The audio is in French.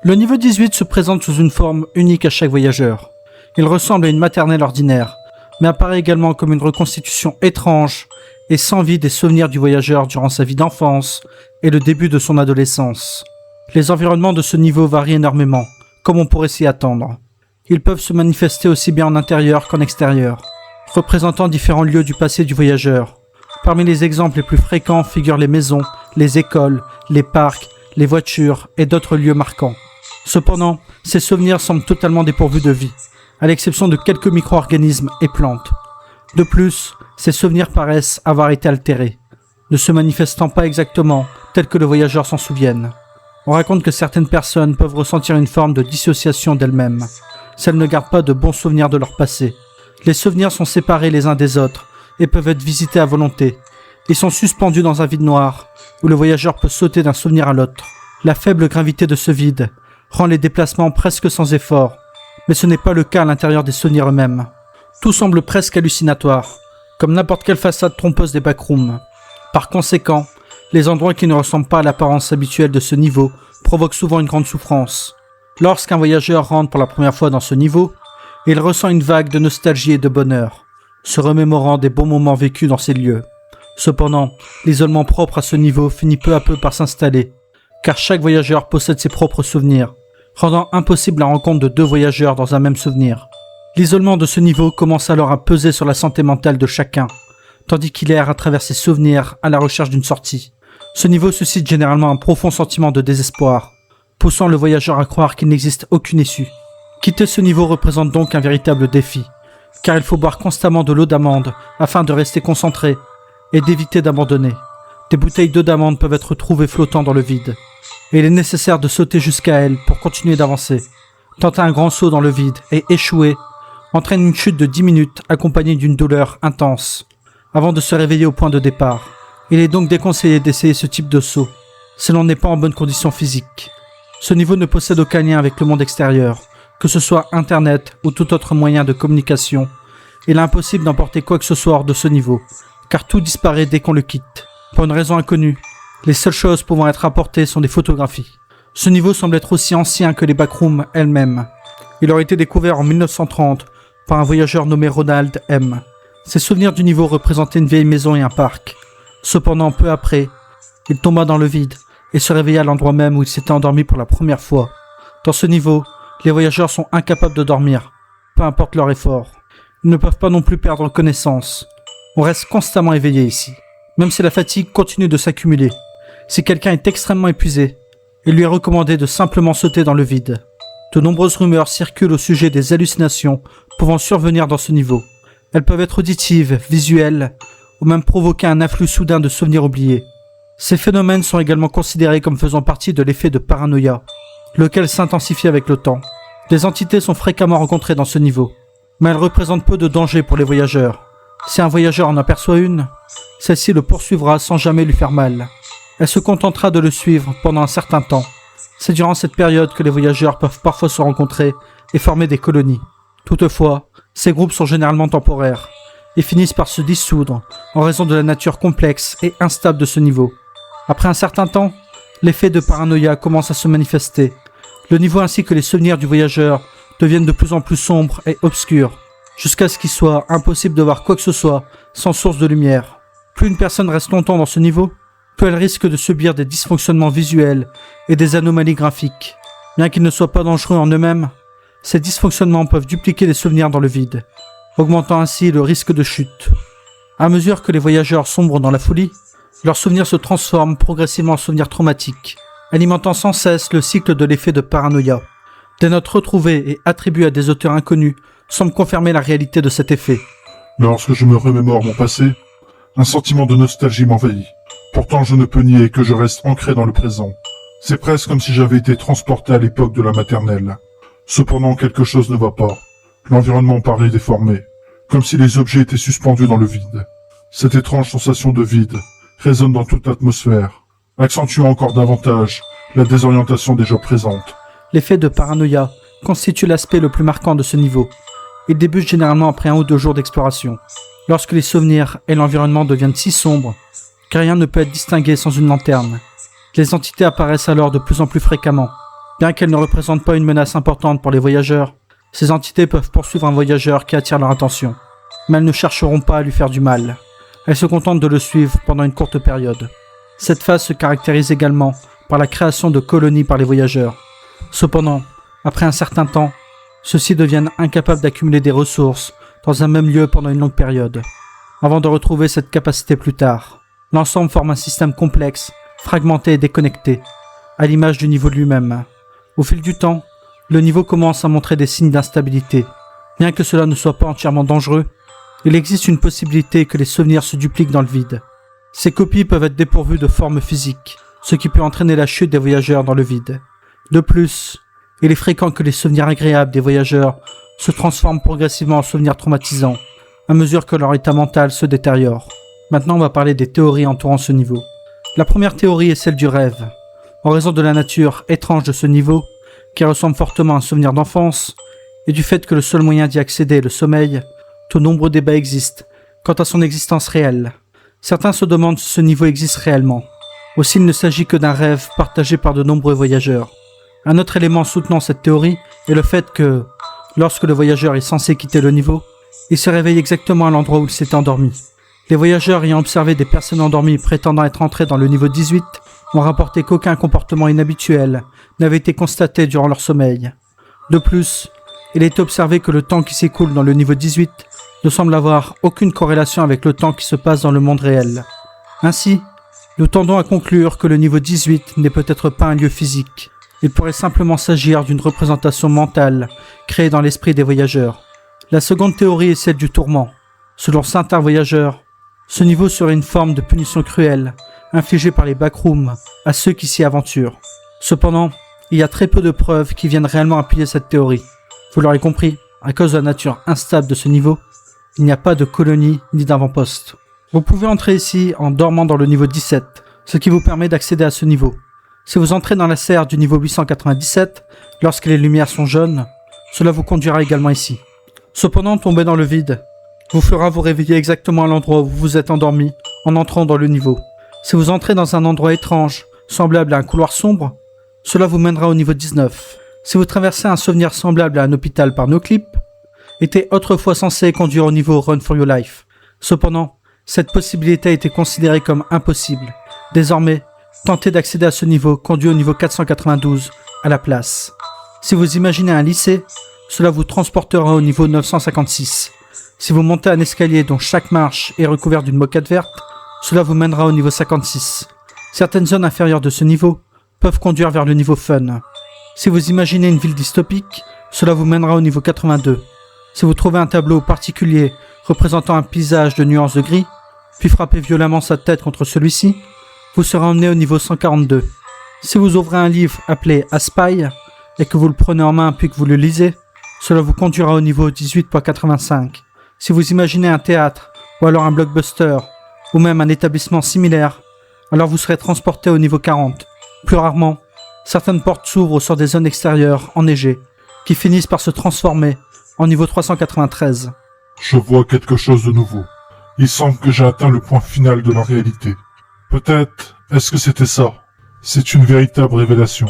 Le niveau 18 se présente sous une forme unique à chaque voyageur. Il ressemble à une maternelle ordinaire, mais apparaît également comme une reconstitution étrange et sans vie des souvenirs du voyageur durant sa vie d'enfance et le début de son adolescence. Les environnements de ce niveau varient énormément, comme on pourrait s'y attendre. Ils peuvent se manifester aussi bien en intérieur qu'en extérieur, représentant différents lieux du passé du voyageur. Parmi les exemples les plus fréquents figurent les maisons, les écoles, les parcs, les voitures et d'autres lieux marquants. Cependant, ces souvenirs semblent totalement dépourvus de vie, à l'exception de quelques micro-organismes et plantes. De plus, ces souvenirs paraissent avoir été altérés, ne se manifestant pas exactement tel que le voyageur s'en souvienne. On raconte que certaines personnes peuvent ressentir une forme de dissociation d'elles-mêmes, si elles ne gardent pas de bons souvenirs de leur passé. Les souvenirs sont séparés les uns des autres et peuvent être visités à volonté. Ils sont suspendus dans un vide noir, où le voyageur peut sauter d'un souvenir à l'autre. La faible gravité de ce vide rend les déplacements presque sans effort, mais ce n'est pas le cas à l'intérieur des souvenirs eux-mêmes. Tout semble presque hallucinatoire, comme n'importe quelle façade trompeuse des backrooms. Par conséquent, les endroits qui ne ressemblent pas à l'apparence habituelle de ce niveau provoquent souvent une grande souffrance. Lorsqu'un voyageur rentre pour la première fois dans ce niveau, il ressent une vague de nostalgie et de bonheur, se remémorant des bons moments vécus dans ces lieux. Cependant, l'isolement propre à ce niveau finit peu à peu par s'installer, car chaque voyageur possède ses propres souvenirs, rendant impossible la rencontre de deux voyageurs dans un même souvenir. L'isolement de ce niveau commence alors à peser sur la santé mentale de chacun, tandis qu'il erre à travers ses souvenirs à la recherche d'une sortie. Ce niveau suscite généralement un profond sentiment de désespoir, poussant le voyageur à croire qu'il n'existe aucune issue. Quitter ce niveau représente donc un véritable défi, car il faut boire constamment de l'eau d'amande afin de rester concentré et d'éviter d'abandonner. Des bouteilles d'eau d'amande peuvent être trouvées flottant dans le vide, et il est nécessaire de sauter jusqu'à elles pour continuer d'avancer. Tenter un grand saut dans le vide et échouer entraîne une chute de 10 minutes accompagnée d'une douleur intense, avant de se réveiller au point de départ. Il est donc déconseillé d'essayer ce type de saut, si l'on n'est pas en bonne condition physique. Ce niveau ne possède aucun lien avec le monde extérieur, que ce soit Internet ou tout autre moyen de communication. Il est impossible d'emporter quoi que ce soit hors de ce niveau, car tout disparaît dès qu'on le quitte. Pour une raison inconnue, les seules choses pouvant être apportées sont des photographies. Ce niveau semble être aussi ancien que les backrooms elles-mêmes. Il aurait été découvert en 1930 par un voyageur nommé Ronald M. Ses souvenirs du niveau représentaient une vieille maison et un parc. Cependant, peu après, il tomba dans le vide et se réveilla à l'endroit même où il s'était endormi pour la première fois. Dans ce niveau, les voyageurs sont incapables de dormir, peu importe leur effort. Ils ne peuvent pas non plus perdre connaissance. On reste constamment éveillé ici, même si la fatigue continue de s'accumuler. Si quelqu'un est extrêmement épuisé, il lui est recommandé de simplement sauter dans le vide. De nombreuses rumeurs circulent au sujet des hallucinations pouvant survenir dans ce niveau. Elles peuvent être auditives, visuelles, ou même provoquer un afflux soudain de souvenirs oubliés. Ces phénomènes sont également considérés comme faisant partie de l'effet de paranoïa, lequel s'intensifie avec le temps. Des entités sont fréquemment rencontrées dans ce niveau, mais elles représentent peu de danger pour les voyageurs. Si un voyageur en aperçoit une, celle-ci le poursuivra sans jamais lui faire mal. Elle se contentera de le suivre pendant un certain temps. C'est durant cette période que les voyageurs peuvent parfois se rencontrer et former des colonies. Toutefois, ces groupes sont généralement temporaires et finissent par se dissoudre en raison de la nature complexe et instable de ce niveau. Après un certain temps, l'effet de paranoïa commence à se manifester. Le niveau ainsi que les souvenirs du voyageur deviennent de plus en plus sombres et obscurs, jusqu'à ce qu'il soit impossible de voir quoi que ce soit sans source de lumière. Plus une personne reste longtemps dans ce niveau, plus elle risque de subir des dysfonctionnements visuels et des anomalies graphiques. Bien qu'ils ne soient pas dangereux en eux-mêmes, ces dysfonctionnements peuvent dupliquer les souvenirs dans le vide, augmentant ainsi le risque de chute. À mesure que les voyageurs sombrent dans la folie, leurs souvenirs se transforment progressivement en souvenirs traumatiques, alimentant sans cesse le cycle de l'effet de paranoïa. Des notes retrouvées et attribuées à des auteurs inconnus semblent confirmer la réalité de cet effet. Lorsque je me remémore mon passé, un sentiment de nostalgie m'envahit. Pourtant, je ne peux nier que je reste ancré dans le présent. C'est presque comme si j'avais été transporté à l'époque de la maternelle. Cependant, quelque chose ne va pas. L'environnement paraît déformé, comme si les objets étaient suspendus dans le vide. Cette étrange sensation de vide résonne dans toute l'atmosphère, accentuant encore davantage la désorientation déjà présente. L'effet de paranoïa constitue l'aspect le plus marquant de ce niveau. Il débute généralement après 1 ou 2 jours d'exploration, lorsque les souvenirs et l'environnement deviennent si sombres que rien ne peut être distingué sans une lanterne. Les entités apparaissent alors de plus en plus fréquemment. Bien qu'elles ne représentent pas une menace importante pour les voyageurs, ces entités peuvent poursuivre un voyageur qui attire leur attention. Mais elles ne chercheront pas à lui faire du mal. Elles se contentent de le suivre pendant une courte période. Cette phase se caractérise également par la création de colonies par les voyageurs. Cependant, après un certain temps, ceux-ci deviennent incapables d'accumuler des ressources dans un même lieu pendant une longue période, avant de retrouver cette capacité plus tard. L'ensemble forme un système complexe, fragmenté et déconnecté, à l'image du niveau de lui-même. Au fil du temps, le niveau commence à montrer des signes d'instabilité. Bien que cela ne soit pas entièrement dangereux, il existe une possibilité que les souvenirs se dupliquent dans le vide. Ces copies peuvent être dépourvues de forme physique, ce qui peut entraîner la chute des voyageurs dans le vide. De plus, il est fréquent que les souvenirs agréables des voyageurs se transforment progressivement en souvenirs traumatisants, à mesure que leur état mental se détériore. Maintenant, on va parler des théories entourant ce niveau. La première théorie est celle du rêve. En raison de la nature étrange de ce niveau, qui ressemble fortement à un souvenir d'enfance, et du fait que le seul moyen d'y accéder est le sommeil, de nombreux débats existent quant à son existence réelle. Certains se demandent si ce niveau existe réellement, ou s'il ne s'agit que d'un rêve partagé par de nombreux voyageurs. Un autre élément soutenant cette théorie est le fait que, lorsque le voyageur est censé quitter le niveau, il se réveille exactement à l'endroit où il s'était endormi. Les voyageurs ayant observé des personnes endormies prétendant être entrées dans le niveau 18 ont rapporté qu'aucun comportement inhabituel n'avait été constaté durant leur sommeil. De plus, il est observé que le temps qui s'écoule dans le niveau 18 ne semble avoir aucune corrélation avec le temps qui se passe dans le monde réel. Ainsi, nous tendons à conclure que le niveau 18 n'est peut-être pas un lieu physique. Il pourrait simplement s'agir d'une représentation mentale créée dans l'esprit des voyageurs. La seconde théorie est celle du tourment. Selon certains voyageurs, ce niveau serait une forme de punition cruelle infligée par les backrooms à ceux qui s'y aventurent. Cependant, il y a très peu de preuves qui viennent réellement appuyer cette théorie. Vous l'aurez compris, à cause de la nature instable de ce niveau, il n'y a pas de colonie ni d'avant-poste. Vous pouvez entrer ici en dormant dans le niveau 17, ce qui vous permet d'accéder à ce niveau. Si vous entrez dans la serre du niveau 897, lorsque les lumières sont jaunes, cela vous conduira également ici. Cependant, tomber dans le vide vous fera vous réveiller exactement à l'endroit où vous vous êtes endormi en entrant dans le niveau. Si vous entrez dans un endroit étrange, semblable à un couloir sombre, cela vous mènera au niveau 19. Si vous traversez un souvenir semblable à un hôpital par NoClip, était autrefois censé conduire au niveau Run for Your Life. Cependant, cette possibilité a été considérée comme impossible. Désormais, tenter d'accéder à ce niveau conduit au niveau 492 à la place. Si vous imaginez un lycée, cela vous transportera au niveau 956. Si vous montez un escalier dont chaque marche est recouverte d'une moquette verte, cela vous mènera au niveau 56. Certaines zones inférieures de ce niveau peuvent conduire vers le niveau Fun. Si vous imaginez une ville dystopique, cela vous mènera au niveau 82. Si vous trouvez un tableau particulier représentant un paysage de nuances de gris, puis frappez violemment sa tête contre celui-ci, vous serez emmené au niveau 142. Si vous ouvrez un livre appelé Aspy et que vous le prenez en main puis que vous le lisez, cela vous conduira au niveau 18.85. Si vous imaginez un théâtre, ou alors un blockbuster, ou même un établissement similaire, alors vous serez transporté au niveau 40. Plus rarement, certaines portes s'ouvrent sur des zones extérieures enneigées, qui finissent par se transformer en niveau 393. Je vois quelque chose de nouveau. Il semble que j'ai atteint le point final de la réalité. Peut-être est-ce que c'était ça? C'est une véritable révélation.